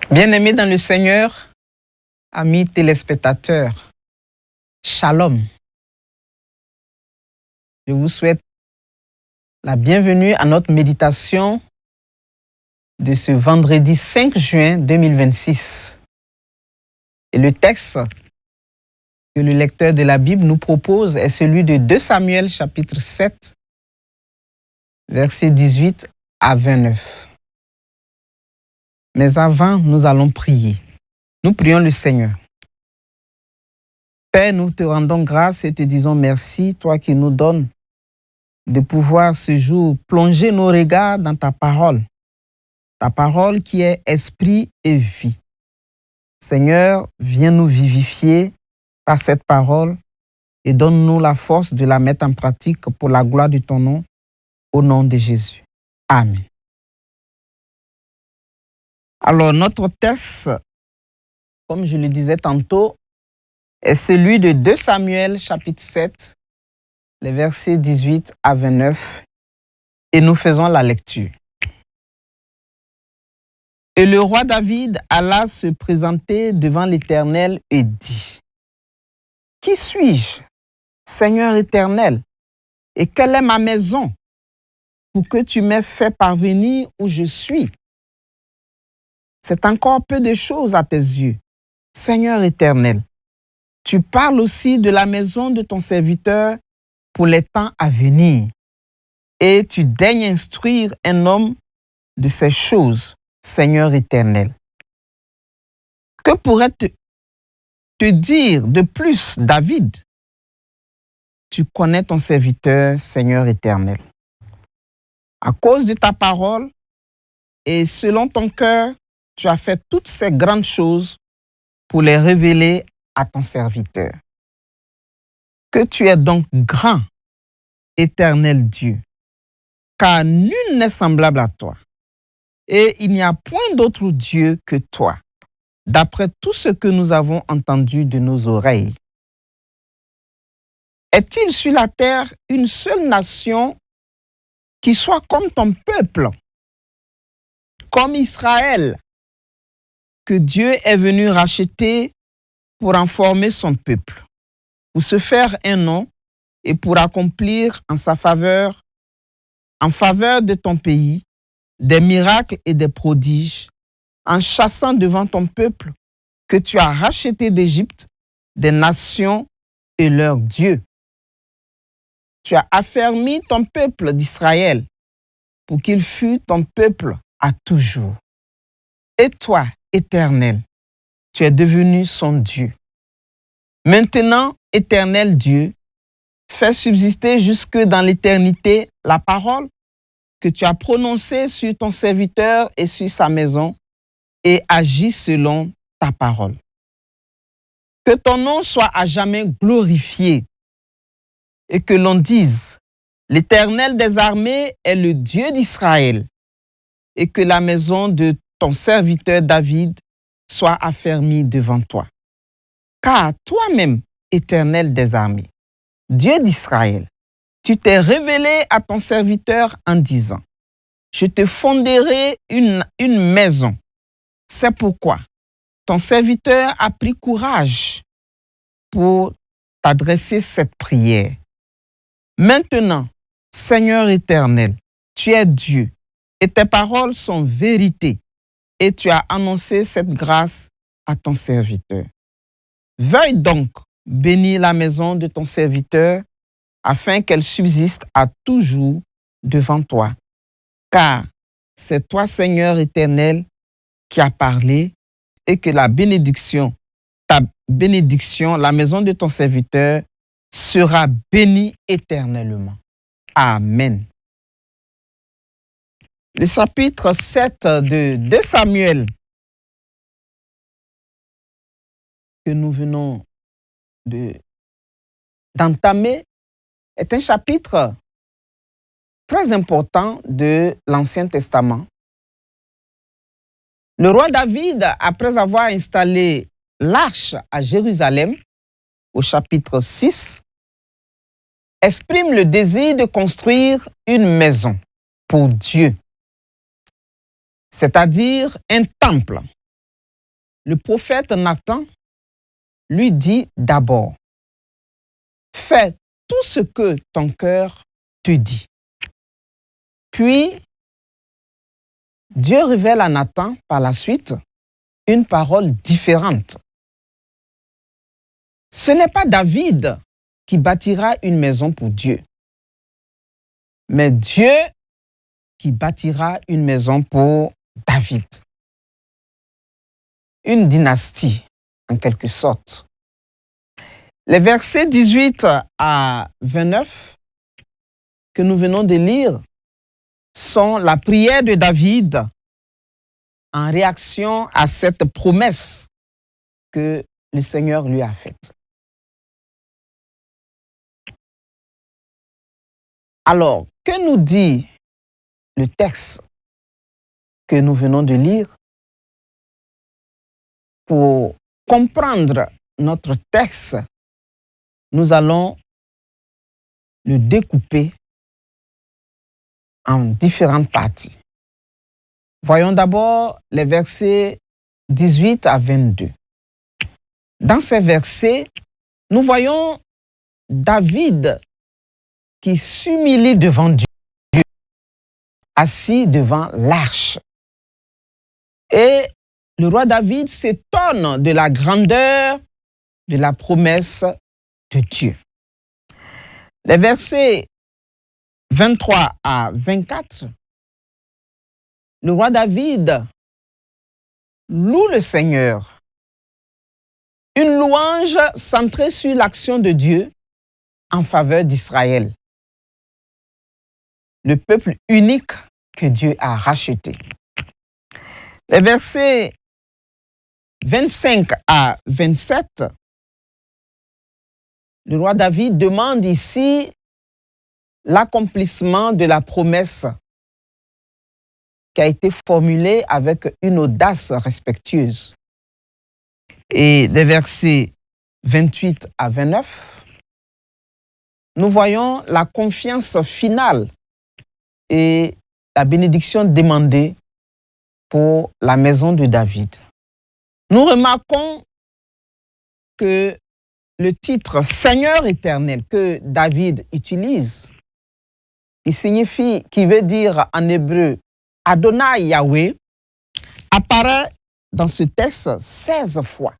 Bien-aimés dans le Seigneur, amis téléspectateurs, Shalom. Je vous souhaite la bienvenue à notre méditation de ce vendredi 5 juin 2026. Et le texte que le lecteur de la Bible nous propose est celui de 2 Samuel chapitre 7, versets 18 à 29. Mais avant, nous allons prier. Nous prions le Seigneur. Père, nous te rendons grâce et te disons merci, toi qui nous donnes de pouvoir ce jour plonger nos regards dans ta parole qui est esprit et vie. Seigneur, viens nous vivifier par cette parole et donne-nous la force de la mettre en pratique pour la gloire de ton nom, au nom de Jésus. Amen. Alors, notre texte, comme je le disais tantôt, est celui de 2 Samuel chapitre 7, les versets 18 à 29, et nous faisons la lecture. Et le roi David alla se présenter devant l'Éternel et dit: Qui suis-je, Seigneur éternel, et quelle est ma maison pour que tu m'aies fait parvenir où je suis? C'est encore peu de choses à tes yeux, Seigneur éternel. Tu parles aussi de la maison de ton serviteur pour les temps à venir, et tu daignes instruire un homme de ces choses, Seigneur éternel. Que pourrait te dire de plus, David? Tu connais ton serviteur, Seigneur éternel. À cause de ta parole et selon ton cœur, tu as fait toutes ces grandes choses pour les révéler à ton serviteur. Que tu es donc grand, éternel Dieu, car nul n'est semblable à toi. Et il n'y a point d'autre Dieu que toi, d'après tout ce que nous avons entendu de nos oreilles. Est-il sur la terre une seule nation qui soit comme ton peuple, comme Israël, que Dieu est venu racheter pour en former son peuple, pour se faire un nom et pour accomplir en faveur de ton pays, des miracles et des prodiges, en chassant devant ton peuple que tu as racheté d'Égypte, des nations et leurs dieux. Tu as affermi ton peuple d'Israël pour qu'il fût ton peuple à toujours. Et toi, Éternel, tu es devenu son Dieu. Maintenant, Éternel Dieu, fais subsister jusque dans l'éternité la parole que tu as prononcée sur ton serviteur et sur sa maison, et agis selon ta parole. Que ton nom soit à jamais glorifié et que l'on dise: l'Éternel des armées est le Dieu d'Israël, et que la maison de ton serviteur David soit affermie devant toi. Car toi-même, Éternel des armées, Dieu d'Israël, tu t'es révélé à ton serviteur en disant: je te fonderai une maison. C'est pourquoi ton serviteur a pris courage pour t'adresser cette prière. Maintenant, Seigneur éternel, tu es Dieu et tes paroles sont vérité, et tu as annoncé cette grâce à ton serviteur. Veuille donc bénir la maison de ton serviteur afin qu'elle subsiste à toujours devant toi. Car c'est toi, Seigneur éternel, qui as parlé, et que ta bénédiction, la maison de ton serviteur, sera bénie éternellement. Amen. Le chapitre 7 de 2 Samuel que nous venons d'entamer est un chapitre très important de l'Ancien Testament. Le roi David, après avoir installé l'arche à Jérusalem, au chapitre 6, exprime le désir de construire une maison pour Dieu, c'est-à-dire un temple le prophète Nathan lui dit d'abord, « Fais tout ce que ton cœur te dit. » Puis, Dieu révèle à Nathan par la suite une parole différente. Ce n'est pas David qui bâtira une maison pour Dieu, mais Dieu qui bâtira une maison pour David. Une dynastie, en quelque sorte. Les versets 18 à 29 que nous venons de lire sont la prière de David en réaction à cette promesse que le Seigneur lui a faite. Alors, que nous dit le texte que nous venons de lire? Pour comprendre notre texte, nous allons le découper en différentes parties. Voyons d'abord les versets 18 à 22. Dans ces versets, nous voyons David qui s'humilie devant Dieu, assis devant l'arche. Et le roi David s'étonne de la grandeur de la promesse de Dieu. Les versets 23 à 24, le roi David loue le Seigneur. Une louange centrée sur l'action de Dieu en faveur d'Israël, le peuple unique que Dieu a racheté. Les versets 25 à 27, le roi David demande ici l'accomplissement de la promesse qui a été formulée avec une audace respectueuse. Et les versets 28 à 29, nous voyons la confiance finale et la bénédiction demandée pour la maison de David. Nous remarquons que le titre Seigneur éternel que David utilise, qui veut dire en hébreu Adonai Yahweh, apparaît dans ce texte 16 fois.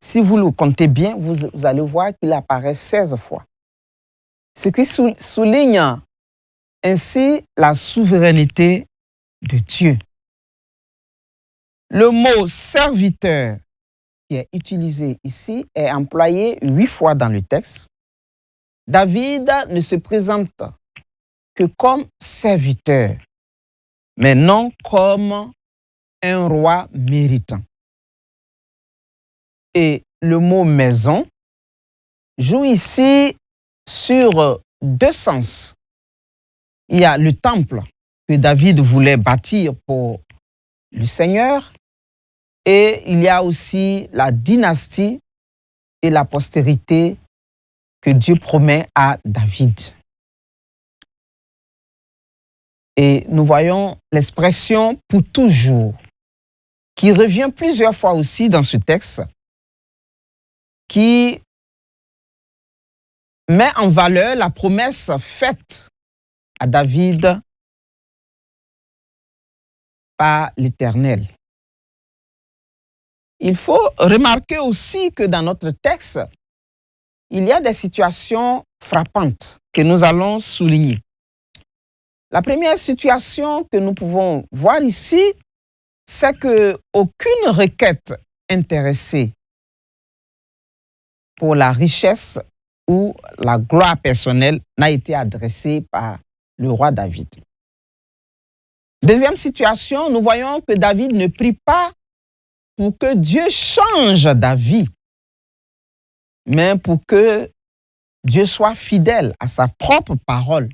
Si vous le comptez bien, vous allez voir qu'il apparaît 16 fois. Ce qui souligne ainsi la souveraineté de Dieu. Le mot serviteur qui est utilisé ici est employé 8 fois dans le texte. David ne se présente que comme serviteur, mais non comme un roi méritant. Et le mot maison joue ici sur 2 sens. Il y a le temple que David voulait bâtir pour le Seigneur, et il y a aussi la dynastie et la postérité que Dieu promet à David. Et nous voyons l'expression « pour toujours » qui revient plusieurs fois aussi dans ce texte, qui met en valeur la promesse faite à David par l'Éternel. Il faut remarquer aussi que dans notre texte, il y a des situations frappantes que nous allons souligner. La première situation que nous pouvons voir ici, c'est qu'aucune requête intéressée pour la richesse ou la gloire personnelle n'a été adressée par le roi David. Deuxième situation, nous voyons que David ne prie pas pour que Dieu change d'avis, mais pour que Dieu soit fidèle à sa propre parole.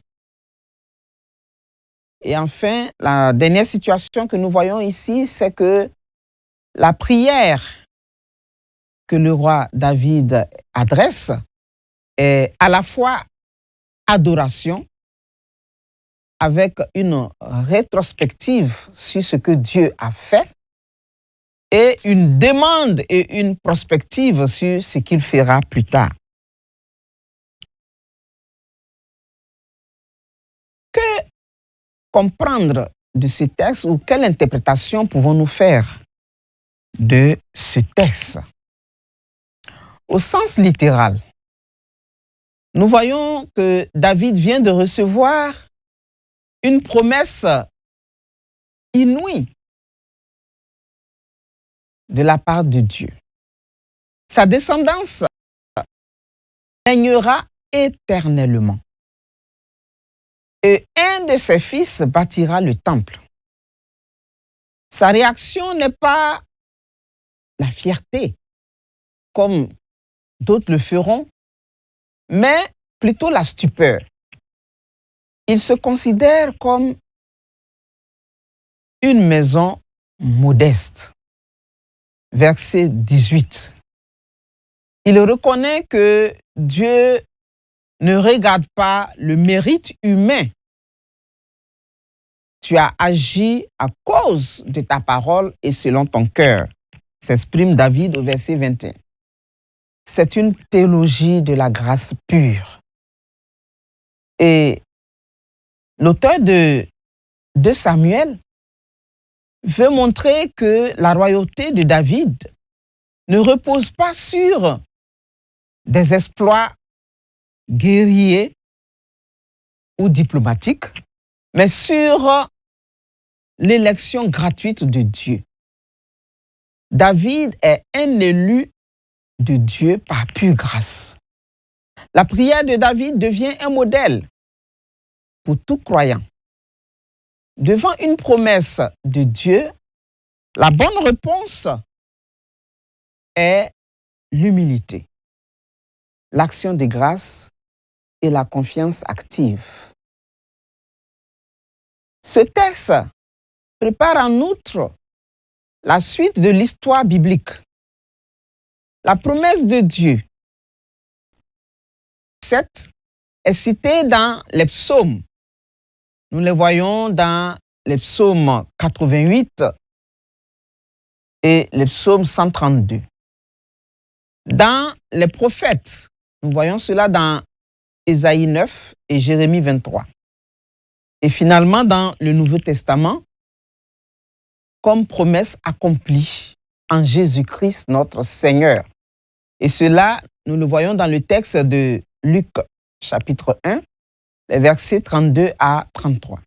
Et enfin, la dernière situation que nous voyons ici, c'est que la prière que le roi David adresse est à la fois adoration avec une rétrospective sur ce que Dieu a fait et une demande et une prospective sur ce qu'il fera plus tard. Que comprendre de ce texte ou quelle interprétation pouvons-nous faire de ce texte? Au sens littéral, nous voyons que David vient de recevoir une promesse inouïe de la part de Dieu. Sa descendance régnera éternellement. Et un de ses fils bâtira le temple. Sa réaction n'est pas la fierté, comme d'autres le feront, mais plutôt la stupeur. Il se considère comme une maison modeste. Verset 18. Il reconnaît que Dieu ne regarde pas le mérite humain. Tu as agi à cause de ta parole et selon ton cœur, s'exprime David au verset 21. C'est une théologie de la grâce pure. Et l'auteur de Samuel veut montrer que la royauté de David ne repose pas sur des exploits guerriers ou diplomatiques, mais sur l'élection gratuite de Dieu. David est un élu de Dieu par pure grâce. La prière de David devient un modèle pour tout croyant. Devant une promesse de Dieu, la bonne réponse est l'humilité, l'action de grâce et la confiance active. Ce texte prépare en outre la suite de l'histoire biblique. La promesse de Dieu, 7, est citée dans les psaumes. Nous les voyons dans les psaumes 88 et les psaumes 132. Dans les prophètes, nous voyons cela dans Ésaïe 9 et Jérémie 23. Et finalement, dans le Nouveau Testament, comme promesse accomplie en Jésus-Christ, notre Seigneur. Et cela, nous le voyons dans le texte de Luc, chapitre 1, les versets 32 à 33.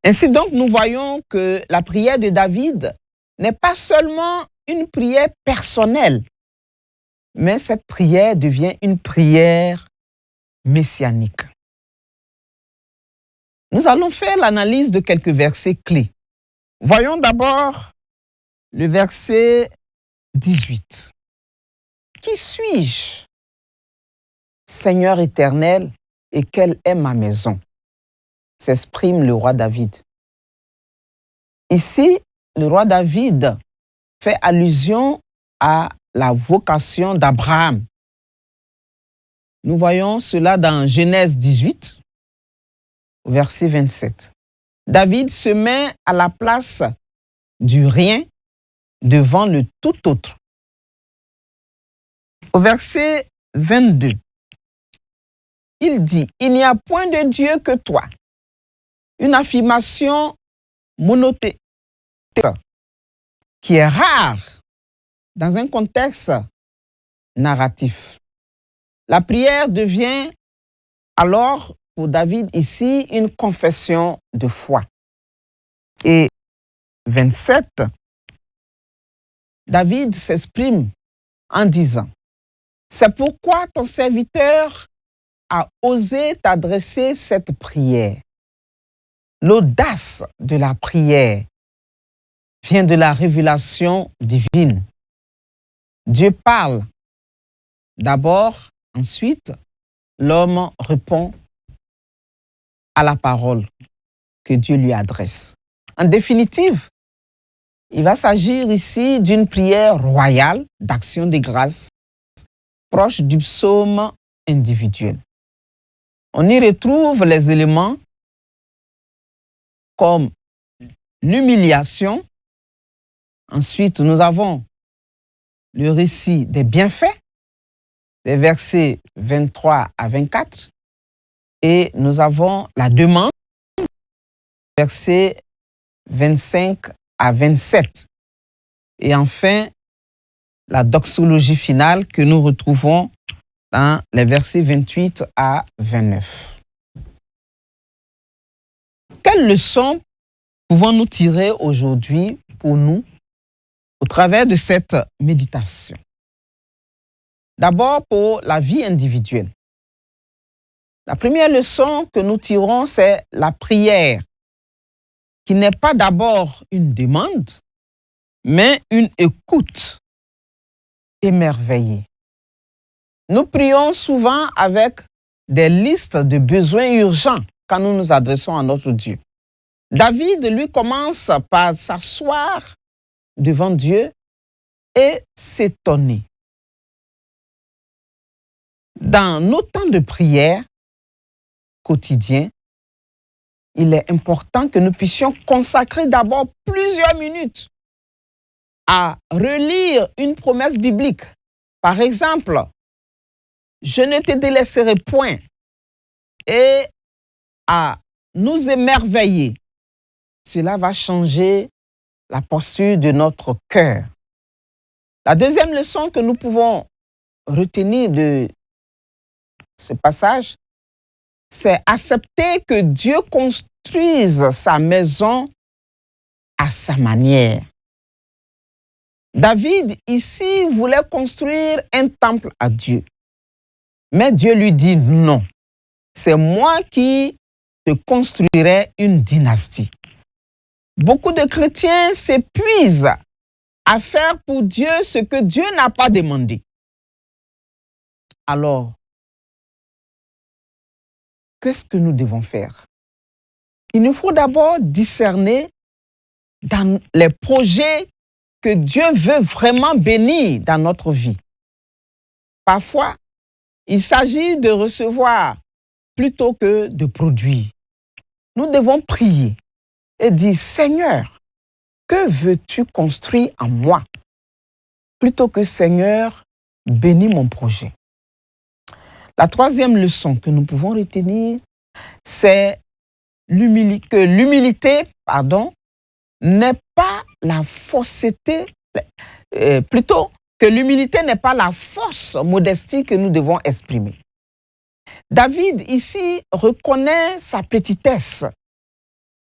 Ainsi donc, nous voyons que la prière de David n'est pas seulement une prière personnelle, mais cette prière devient une prière messianique. Nous allons faire l'analyse de quelques versets clés. Voyons d'abord le verset 18. Qui suis-je, Seigneur éternel, et quelle est ma maison? S'exprime le roi David. Ici, le roi David fait allusion à la vocation d'Abraham. Nous voyons cela dans Genèse 18, verset 27. David se met à la place du rien devant le tout autre. Au verset 22, il dit « Il n'y a point de Dieu que toi ». Une affirmation monothéiste qui est rare dans un contexte narratif. La prière devient alors pour David ici une confession de foi. Et 27, David s'exprime en disant « C'est pourquoi ton serviteur a osé t'adresser cette prière. » L'audace de la prière vient de la révélation divine. Dieu parle d'abord, ensuite, l'homme répond à la parole que Dieu lui adresse. En définitive, il va s'agir ici d'une prière royale d'action de grâce, proche du psaume individuel. On y retrouve les éléments comme l'humiliation, Ensuite, nous avons le récit des bienfaits, des versets 23 à 24. Et nous avons la demande, versets 25 à 27. Et enfin, la doxologie finale que nous retrouvons dans les versets 28 à 29. Quelles leçons pouvons-nous tirer aujourd'hui pour nous au travers de cette méditation? D'abord, pour la vie individuelle. La première leçon que nous tirons, c'est la prière, qui n'est pas d'abord une demande, mais une écoute émerveillée. Nous prions souvent avec des listes de besoins urgents quand nous nous adressons à notre Dieu. David, lui, commence par s'asseoir devant Dieu et s'étonner. Dans nos temps de prière quotidiens, il est important que nous puissions consacrer d'abord plusieurs minutes à relire une promesse biblique. Par exemple, « Je ne te délaisserai point » et à nous émerveiller. Cela va changer la posture de notre cœur. La deuxième leçon que nous pouvons retenir de ce passage, c'est accepter que Dieu construise sa maison à sa manière. David, ici, voulait construire un temple à Dieu. Mais Dieu lui dit non. C'est moi qui te construirai une dynastie. Beaucoup de chrétiens s'épuisent à faire pour Dieu ce que Dieu n'a pas demandé. Alors, qu'est-ce que nous devons faire? Il nous faut d'abord discerner dans les projets que Dieu veut vraiment bénir dans notre vie. Parfois, il s'agit de recevoir plutôt que de produire. Nous devons prier et dire, Seigneur, que veux-tu construire en moi? Plutôt que Seigneur, bénis mon projet. La troisième leçon que nous pouvons retenir, c'est que l'humilité, n'est pas la fausseté, plutôt que l'humilité n'est pas la fausse modestie que nous devons exprimer. David, ici, reconnaît sa petitesse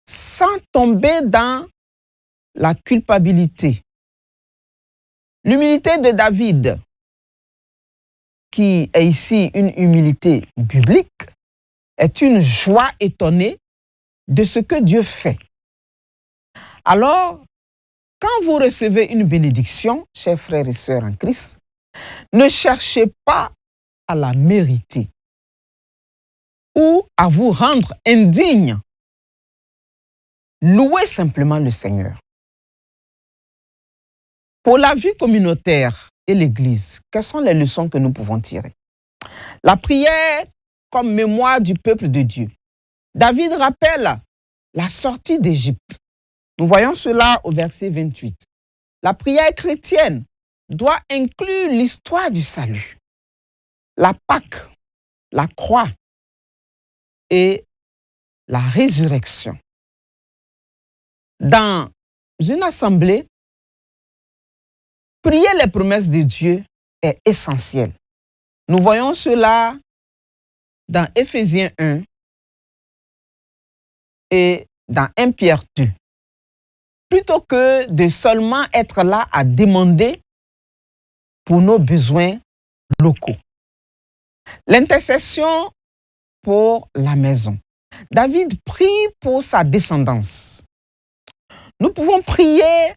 sans tomber dans la culpabilité. L'humilité de David, qui est ici une humilité biblique, est une joie étonnée de ce que Dieu fait. Alors, quand vous recevez une bénédiction, chers frères et sœurs en Christ, ne cherchez pas à la mériter ou à vous rendre indigne. Louez simplement le Seigneur. Pour la vie communautaire et l'Église, quelles sont les leçons que nous pouvons tirer? La prière comme mémoire du peuple de Dieu. David rappelle la sortie d'Égypte. Nous voyons cela au verset 28. La prière chrétienne doit inclure l'histoire du salut, la Pâque, la croix et la résurrection. Dans une assemblée, prier les promesses de Dieu est essentiel. Nous voyons cela dans Éphésiens 1 et dans 1 Pierre 2. Plutôt que de seulement être là à demander pour nos besoins locaux. L'intercession pour la maison. David prie pour sa descendance. Nous pouvons prier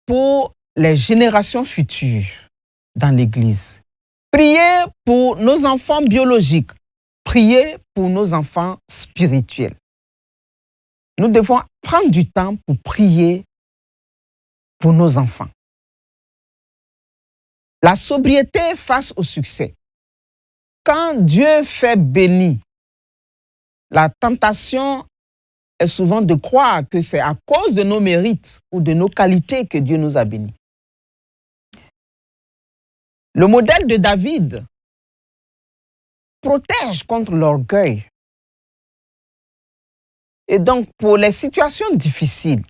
pour les générations futures dans l'Église. Prier pour nos enfants biologiques. Prier pour nos enfants spirituels. Nous devons prendre du temps pour prier pour nos enfants. La sobriété face au succès. Quand Dieu fait bénir, la tentation est souvent de croire que c'est à cause de nos mérites ou de nos qualités que Dieu nous a bénis. Le modèle de David protège contre l'orgueil. Et donc, pour les situations difficiles,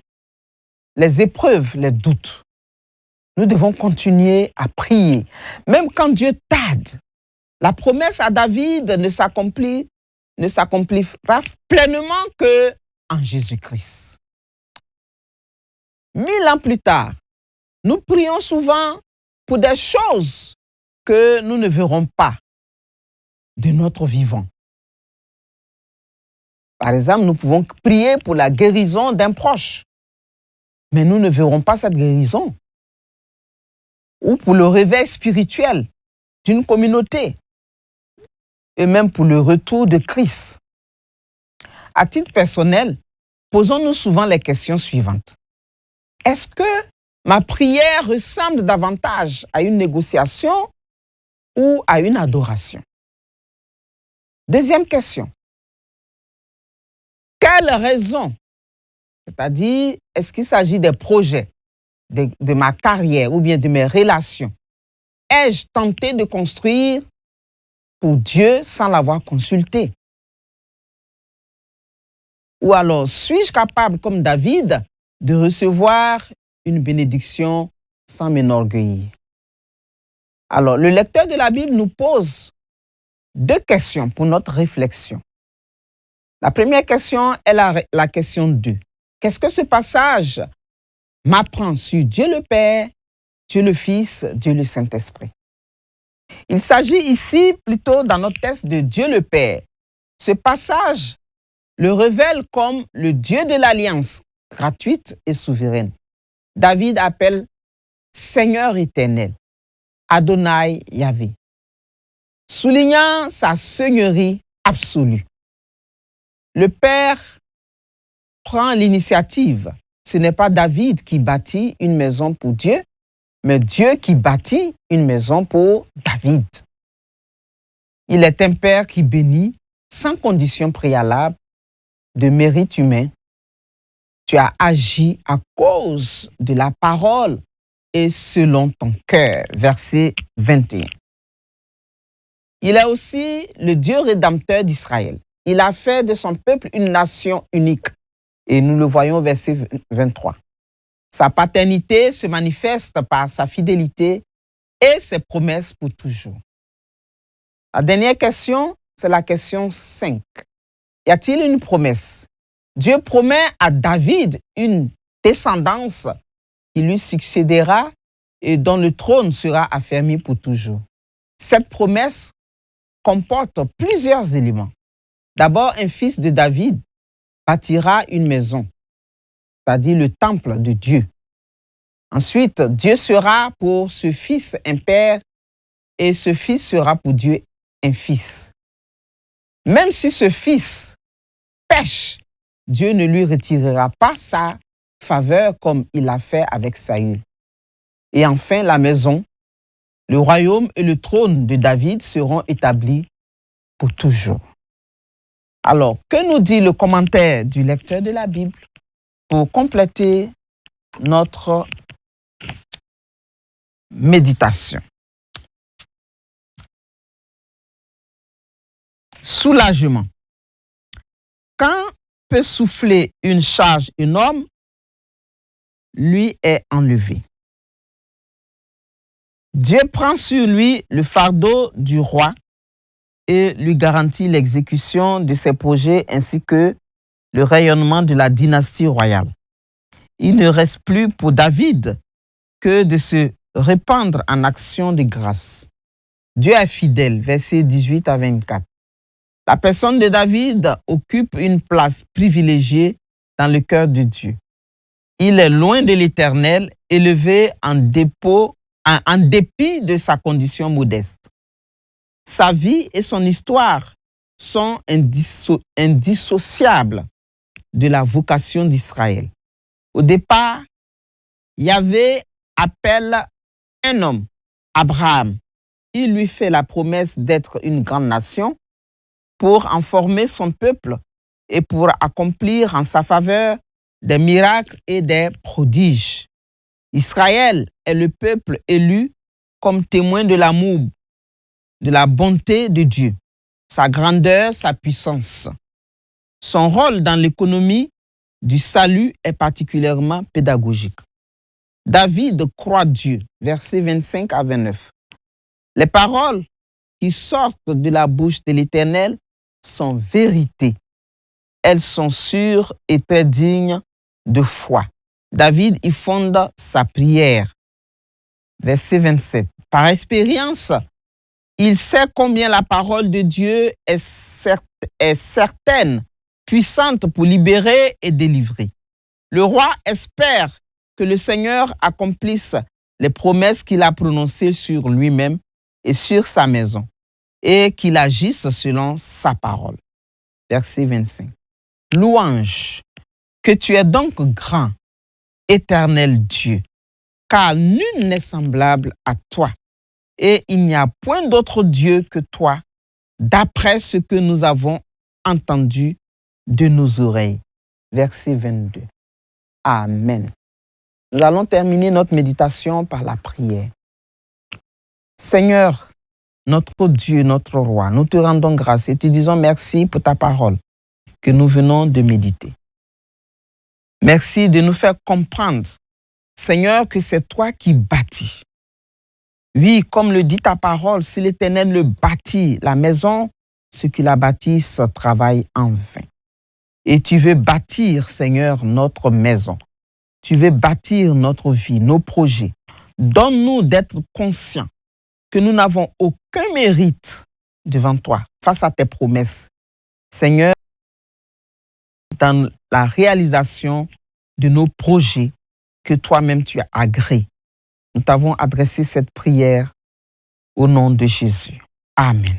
les épreuves, les doutes, nous devons continuer à prier. Même quand Dieu tarde, la promesse à David ne s'accomplira pleinement que en Jésus-Christ. 1000 ans plus tard, nous prions souvent pour des choses que nous ne verrons pas de notre vivant. Par exemple, nous pouvons prier pour la guérison d'un proche, mais nous ne verrons pas cette guérison. Ou pour le réveil spirituel d'une communauté, et même pour le retour de Christ. À titre personnel, posons-nous souvent les questions suivantes. Est-ce que ma prière ressemble davantage à une négociation ou à une adoration? Deuxième question. Quelle raison, c'est-à-dire, est-ce qu'il s'agit des projets de ma carrière ou bien de mes relations, ai-je tenté de construire pour Dieu sans l'avoir consulté? Ou alors, suis-je capable, comme David, de recevoir une bénédiction sans m'enorgueillir? Alors, le lecteur de la Bible nous pose 2 questions pour notre réflexion. La première question est la question 2. Qu'est-ce que ce passage m'apprend sur Dieu le Père, Dieu le Fils, Dieu le Saint-Esprit? Il s'agit ici plutôt dans notre texte de Dieu le Père. Ce passage le révèle comme le Dieu de l'alliance gratuite et souveraine. David appelle Seigneur éternel, Adonai Yahvé, soulignant sa seigneurie absolue. Le Père prend l'initiative. Ce n'est pas David qui bâtit une maison pour Dieu, mais Dieu qui bâtit une maison pour David. Il est un Père qui bénit sans condition préalable de mérite humain. Tu as agi à cause de la parole et selon ton cœur. Verset 21. Il est aussi le Dieu rédempteur d'Israël. Il a fait de son peuple une nation unique. Et nous le voyons au verset 23. Sa paternité se manifeste par sa fidélité et ses promesses pour toujours. La dernière question, c'est la question 5. Y a-t-il une promesse? Dieu promet à David une descendance qui lui succédera et dont le trône sera affermi pour toujours. Cette promesse comporte plusieurs éléments. D'abord, un fils de David bâtira une maison, c'est-à-dire le temple de Dieu. Ensuite, Dieu sera pour ce fils un père et ce fils sera pour Dieu un fils. Même si ce fils pêche, Dieu ne lui retirera pas sa faveur comme il l'a fait avec Saül. Et enfin, la maison, le royaume et le trône de David seront établis pour toujours. Alors, que nous dit le commentaire du lecteur de la Bible pour compléter notre méditation? Soulagement. Quand peut souffler une charge énorme, lui est enlevé. Dieu prend sur lui le fardeau du roi et lui garantit l'exécution de ses projets ainsi que le rayonnement de la dynastie royale. Il ne reste plus pour David que de se répandre en action de grâce. Dieu est fidèle, versets 18 à 24. La personne de David occupe une place privilégiée dans le cœur de Dieu. Il est loin de l'Éternel, élevé en dépit de sa condition modeste. Sa vie et son histoire sont indissociables de la vocation d'Israël. Au départ, Yahvé appelle un homme, Abraham. Il lui fait la promesse d'être une grande nation pour en former son peuple et pour accomplir en sa faveur des miracles et des prodiges. Israël est le peuple élu comme témoin de l'amour, de la bonté de Dieu, sa grandeur, sa puissance. Son rôle dans l'économie du salut est particulièrement pédagogique. David croit Dieu, versets 25 à 29. Les paroles qui sortent de la bouche de l'Éternel sont vérité. Elles sont sûres et très dignes de foi. David y fonde sa prière. Verset 27. Par expérience, il sait combien la parole de Dieu est certaine, puissante pour libérer et délivrer. Le roi espère que le Seigneur accomplisse les promesses qu'il a prononcées sur lui-même et sur sa maison, et qu'il agisse selon sa parole. Verset 25. Louange, que tu es donc grand, éternel Dieu, car nul n'est semblable à toi, et il n'y a point d'autre Dieu que toi, d'après ce que nous avons entendu de nos oreilles. Verset 22. Amen. Nous allons terminer notre méditation par la prière. Seigneur, notre Dieu, notre Roi, nous te rendons grâce et te disons merci pour ta parole que nous venons de méditer. Merci de nous faire comprendre, Seigneur, que c'est toi qui bâtis. Oui, comme le dit ta parole, si l'Éternel le bâtit, la maison, ceux qui la bâtissent travaillent en vain. Et tu veux bâtir, Seigneur, notre maison. Tu veux bâtir notre vie, nos projets. Donne-nous d'être conscients que nous n'avons aucun mérite devant toi, face à tes promesses. Seigneur, dans la réalisation de nos projets que toi-même tu as agréés. Nous t'avons adressé cette prière au nom de Jésus. Amen.